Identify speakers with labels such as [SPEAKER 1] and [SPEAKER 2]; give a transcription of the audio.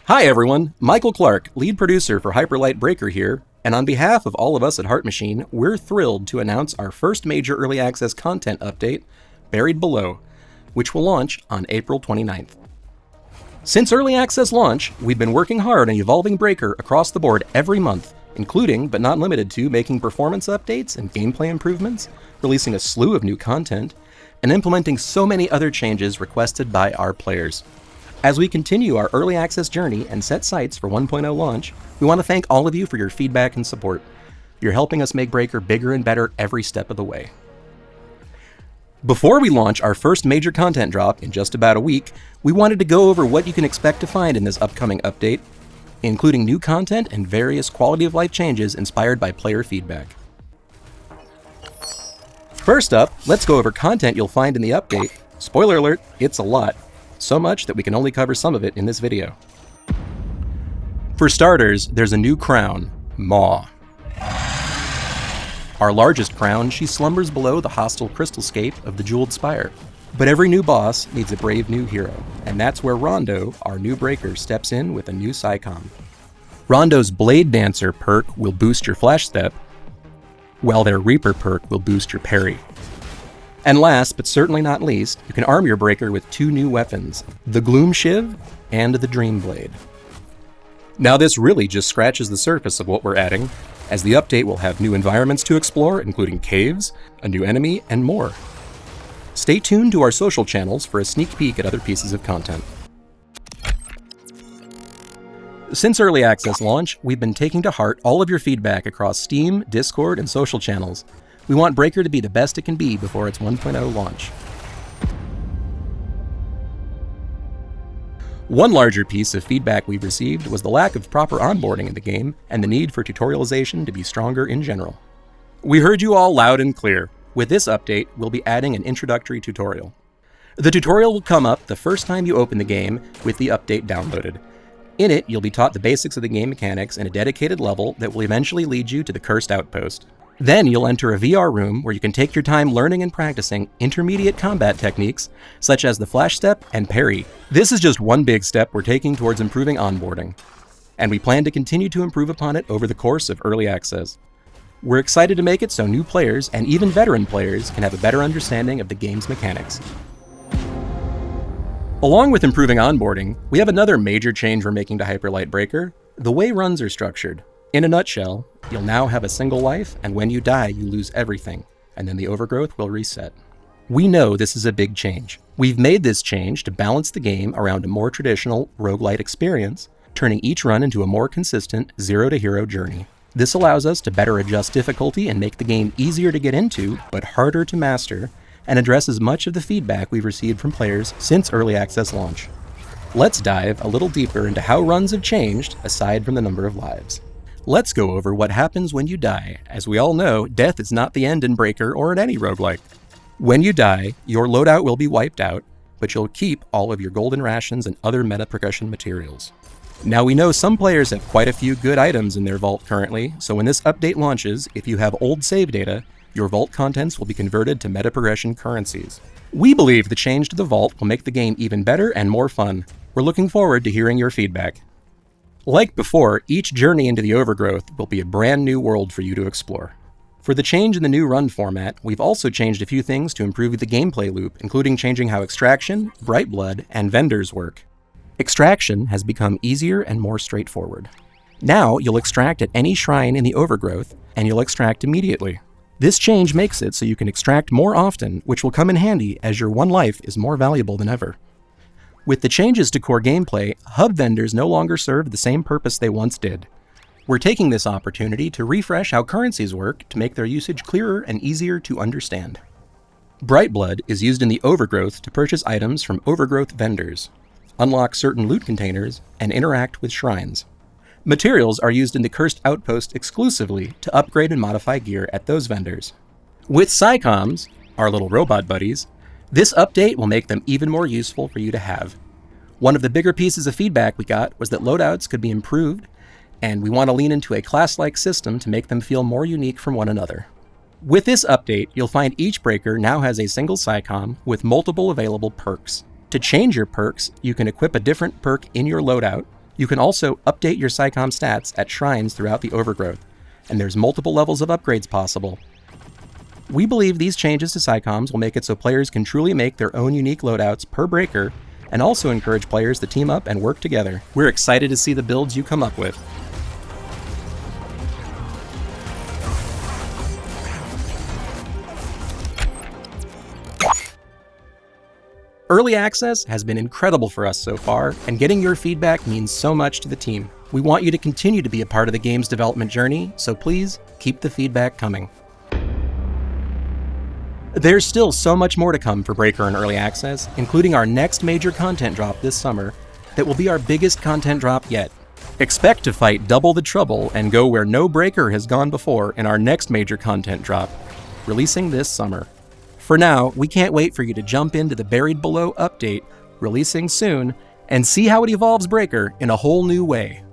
[SPEAKER 1] Hi everyone, Michael Clark, lead producer for Hyperlight Breaker here, and on behalf of all of us at Heart Machine, we're thrilled to announce our first major early access content update, Buried Below, which will launch on April 29th. Since early access launch, we've been working hard on evolving Breaker across the board every month, including, but not limited to, making performance updates and gameplay improvements, releasing a slew of new content, and implementing so many other changes requested by our players. As we continue our early access journey and set sights for 1.0 launch, we want to thank all of you for your feedback and support. You're helping us make Breaker bigger and better every step of the way. Before we launch our first major content drop in just about a week, we wanted to go over what you can expect to find in this upcoming update, including new content and various quality of life changes inspired by player feedback. First up, let's go over content you'll find in the update. Spoiler alert, it's a lot. So much that we can only cover some of it in this video. For starters, there's a new crown, Maw. Our largest crown, she slumbers below the hostile crystalscape of the Jeweled Spire. But every new boss needs a brave new hero, and that's where Rondo, our new breaker, steps in with a new Psycom. Rondo's Blade Dancer perk will boost your flash step, while their Reaper perk will boost your parry. And last, but certainly not least, you can arm your breaker with two new weapons, the Gloom Shiv and the Dream Blade. Now this really just scratches the surface of what we're adding, as the update will have new environments to explore, including caves, a new enemy, and more. Stay tuned to our social channels for a sneak peek at other pieces of content. Since early access launch, we've been taking to heart all of your feedback across Steam, Discord, and social channels. We want Breaker to be the best it can be before its 1.0 launch. One larger piece of feedback we've received was the lack of proper onboarding in the game and the need for tutorialization to be stronger in general. We heard you all loud and clear. With this update, we'll be adding an introductory tutorial. The tutorial will come up the first time you open the game with the update downloaded. In it, you'll be taught the basics of the game mechanics in a dedicated level that will eventually lead you to the Cursed Outpost. Then you'll enter a VR room where you can take your time learning and practicing intermediate combat techniques, such as the flash step and parry. This is just one big step we're taking towards improving onboarding, and we plan to continue to improve upon it over the course of early access. We're excited to make it so new players, and even veteran players, can have a better understanding of the game's mechanics. Along with improving onboarding, we have another major change we're making to Hyperlight Breaker: the way runs are structured. In a nutshell, you'll now have a single life, and when you die, you lose everything, and then the overgrowth will reset. We know this is a big change. We've made this change to balance the game around a more traditional roguelite experience, turning each run into a more consistent zero-to-hero journey. This allows us to better adjust difficulty and make the game easier to get into, but harder to master, and addresses much of the feedback we've received from players since early access launch. Let's dive a little deeper into how runs have changed, aside from the number of lives. Let's go over what happens when you die. As we all know, death is not the end in Breaker or in any roguelike. When you die, your loadout will be wiped out, but you'll keep all of your golden rations and other meta progression materials. Now we know some players have quite a few good items in their vault currently, so when this update launches, if you have old save data, your vault contents will be converted to meta progression currencies. We believe the change to the vault will make the game even better and more fun. We're looking forward to hearing your feedback. Like before, each journey into the Overgrowth will be a brand new world for you to explore. For the change in the new run format, we've also changed a few things to improve the gameplay loop, including changing how Extraction, Bright Blood, and Vendors work. Extraction has become easier and more straightforward. Now you'll extract at any shrine in the Overgrowth, and you'll extract immediately. This change makes it so you can extract more often, which will come in handy as your one life is more valuable than ever. With the changes to core gameplay, hub vendors no longer serve the same purpose they once did. We're taking this opportunity to refresh how currencies work to make their usage clearer and easier to understand. Bright Blood is used in the Overgrowth to purchase items from Overgrowth vendors, unlock certain loot containers, and interact with shrines. Materials are used in the Cursed Outpost exclusively to upgrade and modify gear at those vendors. With Psycoms, our little robot buddies, this update will make them even more useful for you to have. One of the bigger pieces of feedback we got was that loadouts could be improved, and we want to lean into a class-like system to make them feel more unique from one another. With this update, you'll find each breaker now has a single Psycom with multiple available perks. To change your perks, you can equip a different perk in your loadout, You can also update your PSICOM stats at shrines throughout the Overgrowth, and there's multiple levels of upgrades possible. We believe these changes to PSICOMs will make it so players can truly make their own unique loadouts per breaker, and also encourage players to team up and work together. We're excited to see the builds you come up with. Early access has been incredible for us so far, and getting your feedback means so much to the team. We want you to continue to be a part of the game's development journey, so please keep the feedback coming. There's still so much more to come for Breaker in Early Access, including our next major content drop this summer that will be our biggest content drop yet. Expect to fight double the trouble and go where no Breaker has gone before in our next major content drop, releasing this summer. For now, we can't wait for you to jump into the Buried Below update, releasing soon, and see how it evolves Breaker in a whole new way.